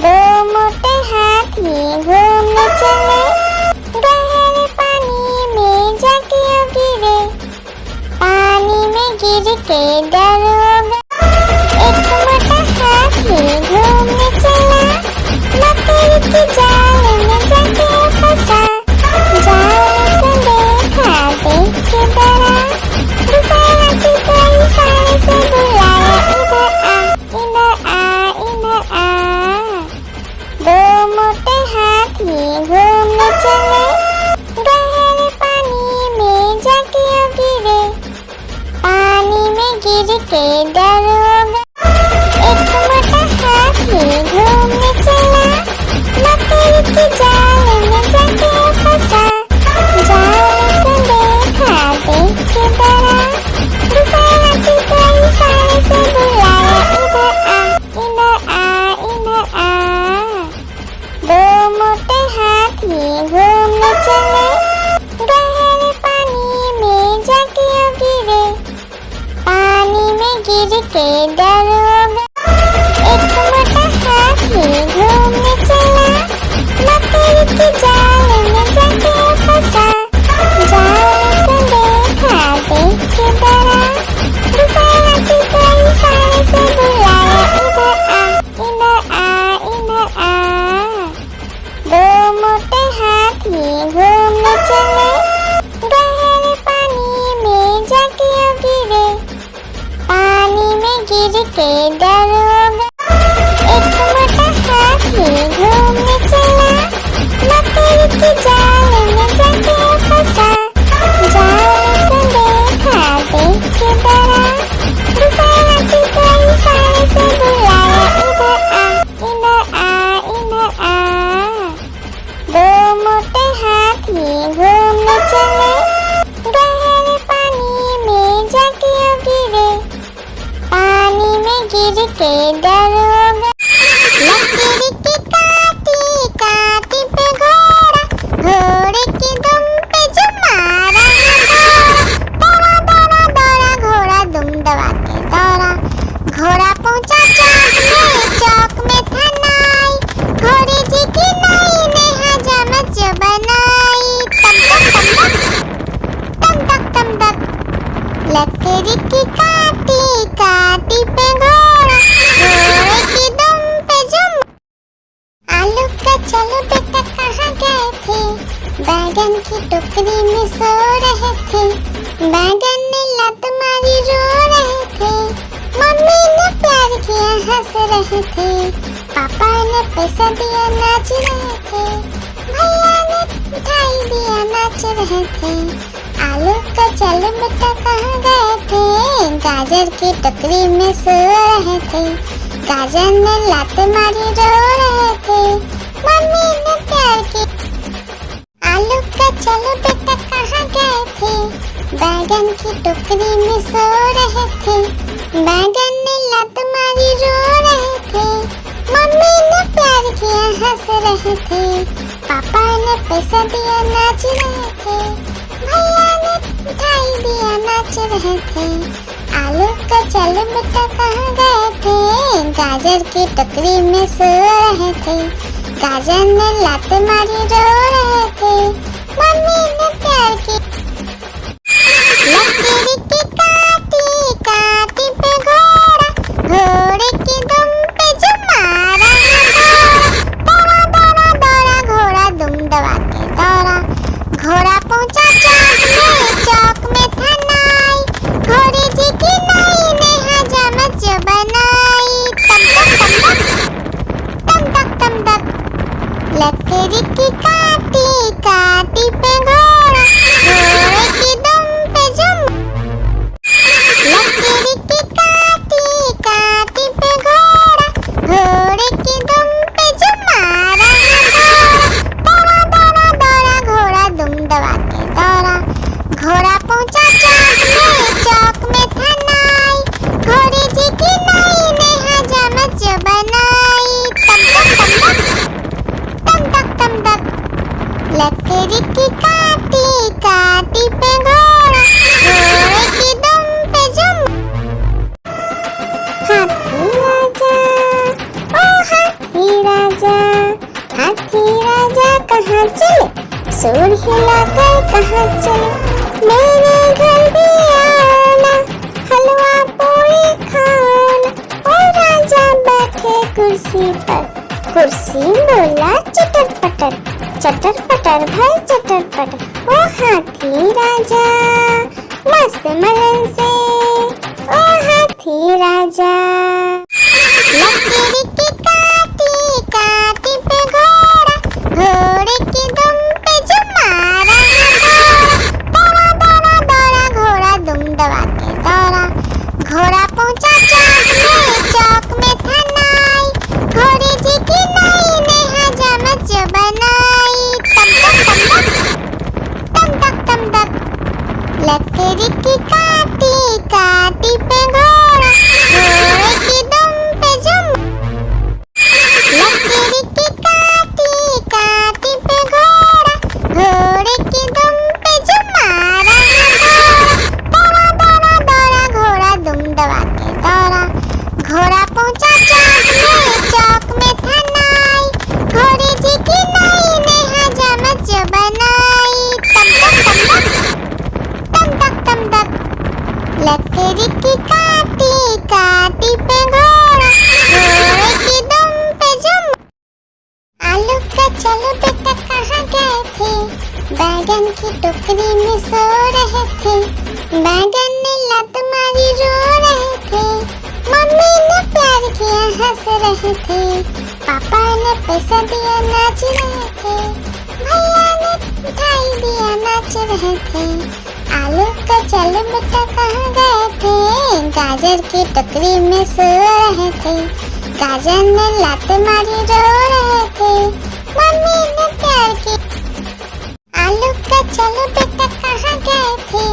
दो मोटे हाथी घूमने चले, गहरे पानी में जाके गिरे। पानी में गिर के डर हो गए। एक मोटा हाथी घूमने चला, मकड़ी की जाल में जाके फंसा। जाल को देखा देख के डरा, दूसरा हाथी को इशारे से बुलाया, इधर आ। दो मोटे हाथी घूमने चले, गहरे पानी में जाके गिरे। पानी में गिर के डर हो गए। एक मोटा हाथी घूमने चला, मकड़ी की जाल में जाके फंसा। जाल को देखा देख के डरा, दूसरा हाथी को इशारे से बुलाया, इधर आ। दो मोटे हाथी घूमने चले, गहरे पानी में जाके गिरे। पानी में गिर के डर हो गए। एक मोटा हाथी घूमने चला, मकड़ी की जाल में जाके फंसा। जाल को देखा देख के डरा, दूसरा हाथी को इशारे से बुलाया, इधर आ। दो मोटे हाथी घूमने चले, गहरे पानी में जाके गिरे। पानी में गिर लकड़ी की काटी काटी पे घोड़ा, घोड़े की दुम पे जुम। आलू का चलो बेटा कहाँ गए थे, बैगन की टोकरी में सो रहे थे। बैगन ने लत मारी रो रहे थे, मम्मी ने प्यार किया हंस रहे थे, पापा ने पैसा दिया नाच रहे थे, भैया ने मिठाई दिया नाच रहे थे। आलू का चलो बेटा कहाँ गए थे, गाजर की टोकरी में सो रहे थे। गाजर ने लात मारी रो रहे थे, मम्मी ने प्यार की। आलू का चलो बेटा कहाँ गए थे, बैगन की टोकरी में सो रहे थे। बैगन ने लात मारी रो रहे थे, मम्मी ने प्यार किया हंस रहे थे, पापा ने पैसा दिया नाच रहे थे, भैया ने मिठाई दिया नाच रहे थे। आलू का चलो बेटा कहाँ गए थे, गाजर की टोकरी में सो रहे थे। गाजर ने लात मारी रो रहे थे, मम्मी ने प्यार की। लकड़ी की काटी काटी पे घोड़ा, घोड़े की दुम पे जुम मारा घोड़ा। दौड़ा दौड़ा दौड़ा घोड़ा दुम दबा के दौड़ा, घोड़ा पहुंचा चौक में था नाई, घोड़े जी की नाई ने हजामत जो बनाई। तम तक तम तक लकड़ी की काटी काटी पे घोड़ा, घोड़े की दुम पे जुम। लकड़ी की काटी काटी पे घोड़ा, घोड़े की दुम पे जुम मारा घोड़ा। दौड़ा दौड़ा दौड़ा घोड़ा दुम दबा के दौड़ा, घोड़ा पहुंचा चौक में था नाई, घोड़े जी की नाई ने हजामत जो बनाई। तम तक लकड़ी की काटी काटी पे घोड़ा, घोड़े की दुम पे जुम। हाथी राजा ओ हाथी राजा, हाथी राजा कहाँ चले, सूंड हिलाकर कहाँ चले। मेरे घर भी आना, हलवा पूरी खाना। ओ राजा बैठे कुर्सी पर, कुर्सी बोला चटर पटर, चटर पटर भाई चटर पटर। ओ हाथी राजा मस्त मलन से, ओ हाथी राजा। लकड़ी की काटी काटी पे घोड़ा, घोड़े की दुम पे जुम मारा घोड़ा। दौड़ा दौड़ा दौड़ा घोड़ा दुम दबा के दौड़ा, घोड़ा पहुंचा चौक में था नाई, घोड़े जी की नाई ने हजामत जो बनाई। तम तक लकड़ी की काटी काटी पे घोड़ा, घोड़े की दुम पे जुम। लकड़ी की काटी काटी पे घोड़ा, घोड़े की दुम पे जुम मारा घोड़ा। दौड़ा दौड़ा दौड़ा घोड़ा दुम दबा के दौड़ा, घोड़ा पहुंचा चौक में था नाई, घोड़े जी की नाई ने हजामत जो बनाई। तम तक लकड़ी की काटी काटी पे घोड़ा, घोड़े की दुम पे जुम। आलू का चलो बेटा कहाँ गए थे, बैगन की टोकरी में सो रहे थे। बैगन ने लत मारी रो रहे थे, मम्मी ने प्यार किया हंस रहे थे, पापा ने पैसा दिया नाच रहे थे, भैया ने मिठाई दिया नाच रहे थे। आलू का चलो बेटा कहाँ गए थे, गाजर की टोकरी में सो रहे थे। गाजर ने लात मारी रो रहे थे, मम्मी ने प्यार की। आलू का चलो बेटा कहाँ गए थे,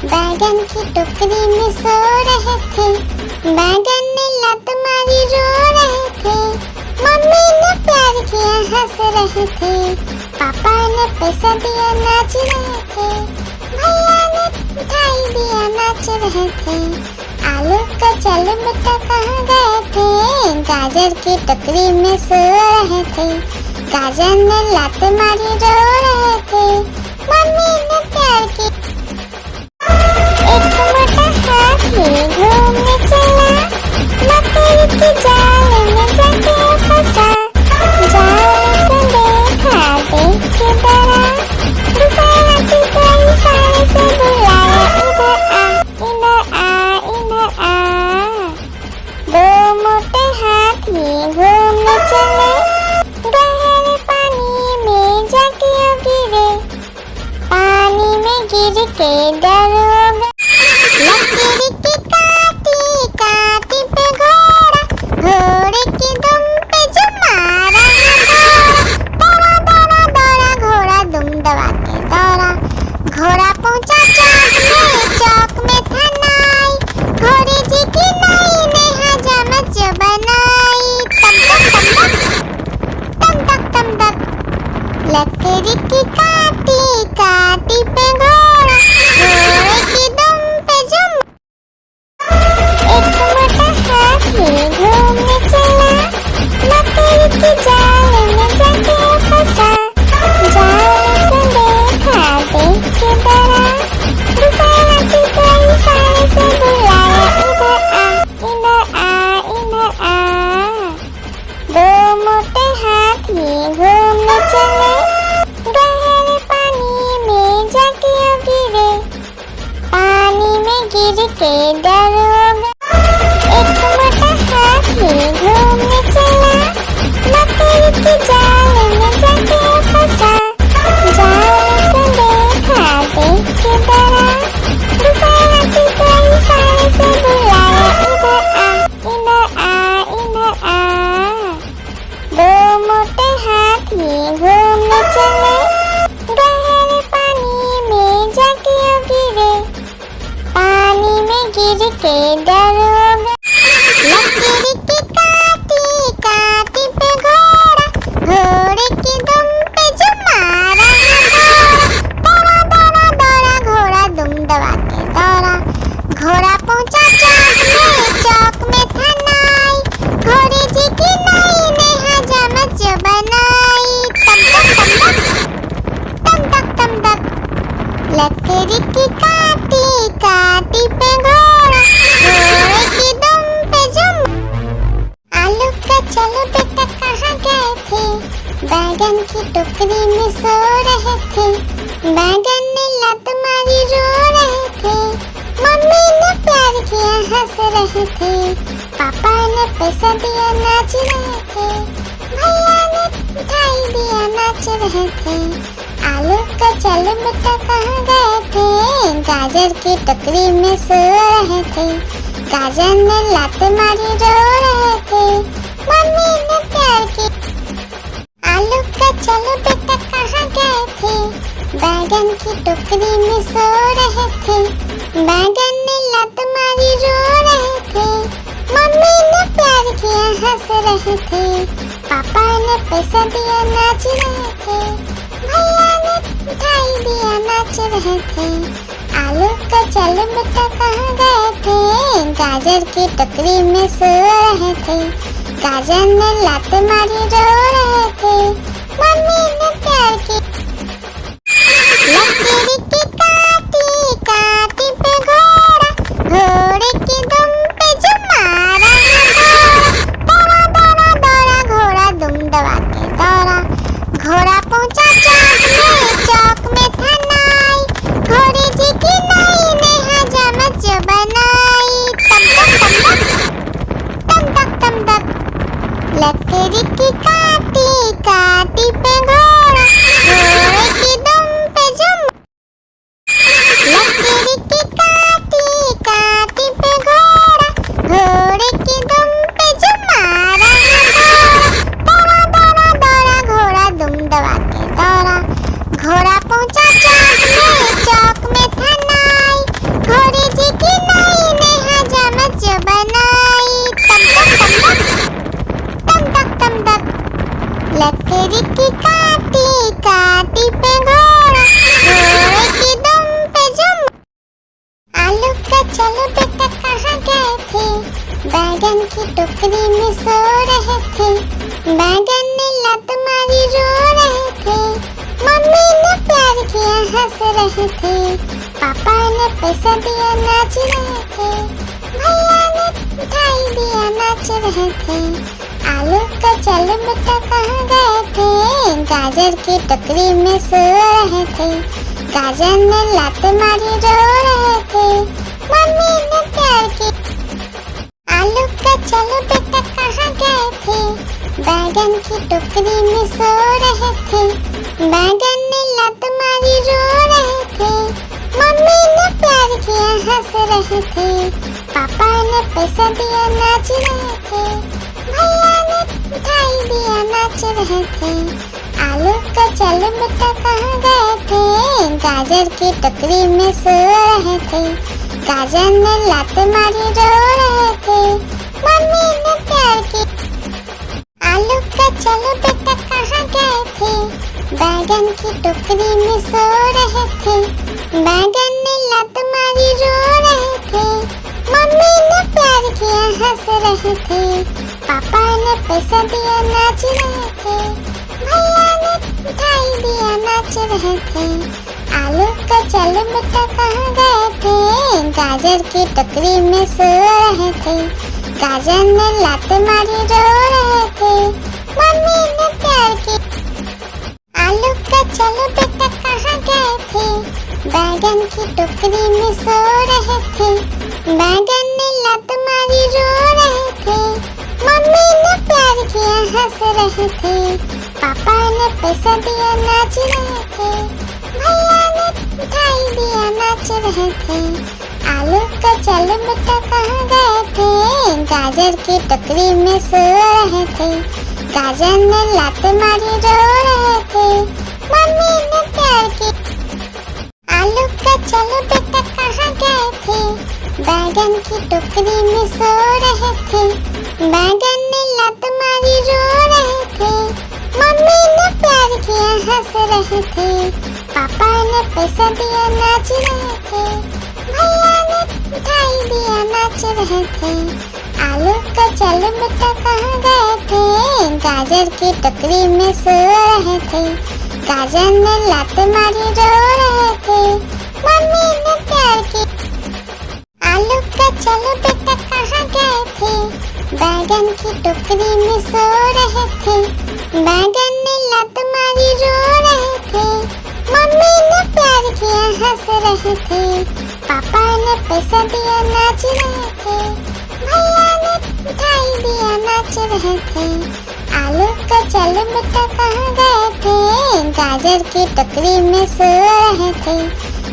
बैगन की टोकरी में सो रहे थे। बैगन ने लात मारी रो रहे थे, मम्मी ने प्यार किया हंस रहे थे, पापा ने पैसा दिया नाच रहे थे, भैया ने मिठाई दिया नाच रहे थे। आलू का चलो बेटा कहाँ गए थे, गाजर की टोकरी में सो रहे थे। गाजर ने लात मारी रो रहे थे, मम्मी ने प्यार की। एक मोटा के डर हो गया। एक मोटा हाथी घूमने चला, मकड़ी के जाल में जाके फंसा। जाल को देखा, देख के डरा, दूसरे हाथी को इशारे से बुलाया, इधर आ, इधर आ, इधर आ। दो मोटे हाथी घूमने चले, गहरे पानी में जाके गिरे। पानी में गिर के डर हो गया। लकीर की काटी काटी पे घोड़ा, घोड़े की दुम पे जो मारा दौड़ा दौड़ा दौड़ा घोड़ा दुम दबा के दौड़ा। घोड़ा पहुंचा चौक में था नाई, घोड़े जी की नाई ने हजामत जो बनाई। तम तक तम तक लकड़ी की काटी काटी पे घोड़ा, घोड़े की दुम पे जुम। आलू का चलो बेटा कहाँ गए थे, बैगन की टोकरी में सो रहे थे। बैगन ने लत मारी रो रहे थे, मम्मी ने प्यार किया हंस रहे थे, पापा ने पैसा दिया नाच रहे थे, भैया ने मिठाई दिया नाच रहे थे। आलू का चलो बेटा कहाँ गए थे, गाजर की टोकरी में सो रहे थे। गाजर ने लात मारी रो रहे थे, मम्मी ने प्यार की। आलू का चलो बेटा कहाँ गए थे, बैगन की टोकरी में सो रहे थे। बैगन ने लात मारी रो रहे थे, मम्मी ने प्यार किया हंस रहे थे, पापा ने पैसा दिया नाच रहे थे, भैया ने मिठाई दिया नाच रहे थे। आलू का चलो बेटा कहाँ गए थे, गाजर की टोकरी में सो रहे थे। गाजर ने लात मारी रो रहे थे, मम्मी ने प्यार की। लकीर की काटी काटी पे घोड़ा, घोड़े की दुम पे जो मारा दौड़ा दौड़ा दौड़ा घोड़ा दुम दबा के दौड़ा। घोड़ा पहुंचा चौक में था नाई, घोड़े जी की नाई ने हजामत जो बनाई। तम तक लकड़ी की काटी काटी पे घोड़ा, घोड़े की दुम पे जुम। लकड़ी की काटी काटी पे घोड़ा, घोड़े की दुम पे जो मारा दौड़ा दौड़ा दौड़ा घोड़ा दुम दबा के दौड़ा। घोड़ा पहुंचा चौक में था नाई, घोड़े जी की नाई ने हजामत जो बनाई। तम तक लकड़ी की काटी काटी पे घोड़ा, घोड़े की दुम पे जुम। आलू का चलो बेटा कहाँ गए थे, बैगन की टोकरी में सो रहे थे। बैगन ने लत मारी रो रहे थे, मम्मी ने प्यार किया हंस रहे थे, पापा ने पैसा दिया नाच रहे थे, भैया ने मिठाई दिया नाच रहे थे। आलू का चलो बेटा कहाँ गए थे, गाजर की टोकरी में सो रहे थे। गाजर ने लात मारी रो रहे थे, मम्मी ने प्यार की। आलू का चलो बेटा कहाँ गए थे, बैगन की टोकरी में सो रहे थे। बैगन ने लात मारी रो रहे थे, मम्मी ने प्यार किया हंस रहे थे, पापा ने पैसा दिया नाच रहे थे, भैया ने मिठाई दिया नाच रहे थे। आलू का चलो बेटा कहाँ गए थे, गाजर की टोकरी में सो रहे थे। गाजर ने लात मारी रो रहे थे, मम्मी ने प्यार की। आलू का चलो बेटा कहाँ गए थे, बैगन की टोकरी में सो रहे थे। बैगन ने लात मारी रो रहे थे, मम्मी ने प्यार किया हंस रहे थे, पापा ने पैसा दिया नाच रहे थे, भैया ने मिठाई दिया नाच रहे थे। आलू का चलो बेटा कहाँ गए थे, गाजर की टोकरी में सो रहे थे। गाजर ने लात मारी रो रहे थे, मम्मी ने प्यार की। आलू का चलो बेटा कहाँ गए थे, बैगन की टोकरी में सो रहे थे। बैगन ने लात मारी रो रहे थे, मम्मी ने प्यार किया हंस रहे थे, पापा ने पैसा दिया नाच रहे थे, भैया ने मिठाई दिया नाच रहे थे। आलू का चलो बेटा कहाँ गए थे, गाजर की टोकरी में सो रहे थे, गाजर ने लात मारी रो रहे थे, मम्मी ने प्यार किया। आलू का चलो बेटा कहाँ गए थे, बैगन की टोकरी में सो रहे थे, बैगन ने लात मारी रो रहे थे, मम्मी ने प्यार किया हंस रहे थे, पापा ने पैसा दिया नाच रहे थे, भैया ने मिठाई दिया नाच रहे थे। आलू का चलो बेटा कहाँ गए थे, गाजर की टोकरी में सो रहे थे, गाजर ने लात मारी रो रहे थे, मम्मी ने प्यार किया। आलू का चलो बेटा कहाँ गए थे, बैगन की टोकरी में सो रहे थे, बैगन ने लात मारी रो रहे थे, मम्मी ने प्यार किया हंस रहे थे, पापा ने पैसा दिया नाच रहे थे, भैया ने मिठाई दिया नाच रहे थे। आलू का चलो बेटा कहाँ गए थे, गाजर की टोकरी में सो रहे थे,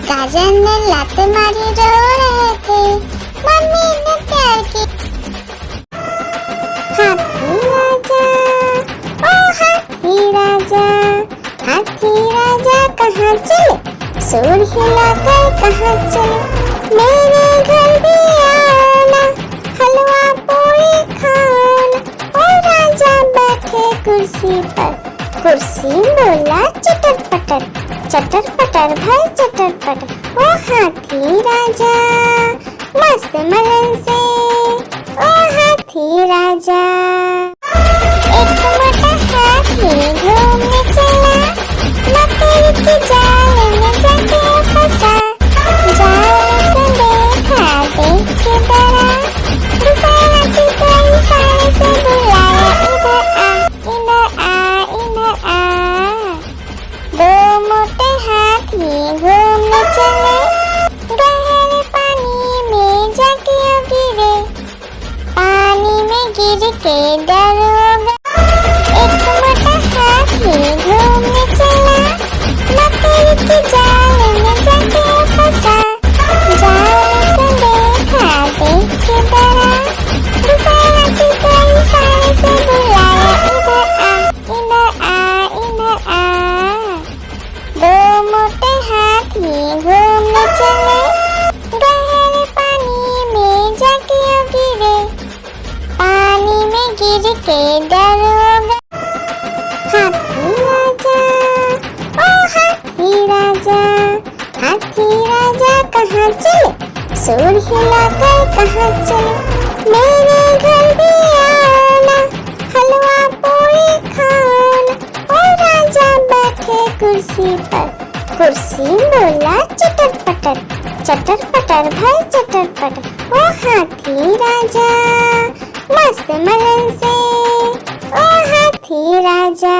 गाजर ने लात मारी रो रहे थे, मम्मी ने प्यार किया। हाथी राजा, ओ हाथी राजा, हाथी राजा कहाँ चले, सूंड हिलाकर कहाँ चले, मेरे घर भी आना, हलवा पूरी खाना। ओ राजा बैठे कुर्सी पर, कुर्सी बोला चटर पटर भाई चटर पटर। ओ हाथी राजा मस्त मलन से, ओ हाथी राजा। एक मोटा हाथी घूमने चला, मकड़ी की जाल में जाके फंसा, जाल को देखा देख के डरा, दूसरे हाथी को इशारे से बुलाया, इधर आ इधर आ। दो मोटे हाथी घूमने चले, गहरे पानी में जाके गिरे, पानी में गिर के डर हो गया। एक मोटा हाथी घूमने चला, मकड़ी की जाल में जाके फंसा, जाल को देखा देख के डरा, दूसरे हाथी को इशारे से बुलाया, इधर आ इधर आ। दो मोटे हाथी घूमने चले, गहरे पानी में जाके गिरे, पानी में गिर के डर हो गया। हाथी राजा, ओ हाथी राजा, हाथी राजा कहाँ चले, सूंड हिलाकर कहाँ चले, मेरे घर भी आना, हलवा पूरी खाना। ओ राजा बैठे कुर्सी पर, कुर्सी बोला चटर पटर भाई चटर पटर। ओ हाथी राजा मस्त मलन से, ओ हाथी राजा।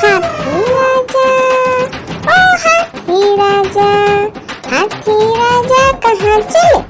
हाथी राजा, ओ हाथी राजा, हाथी राजा कहाँ चले,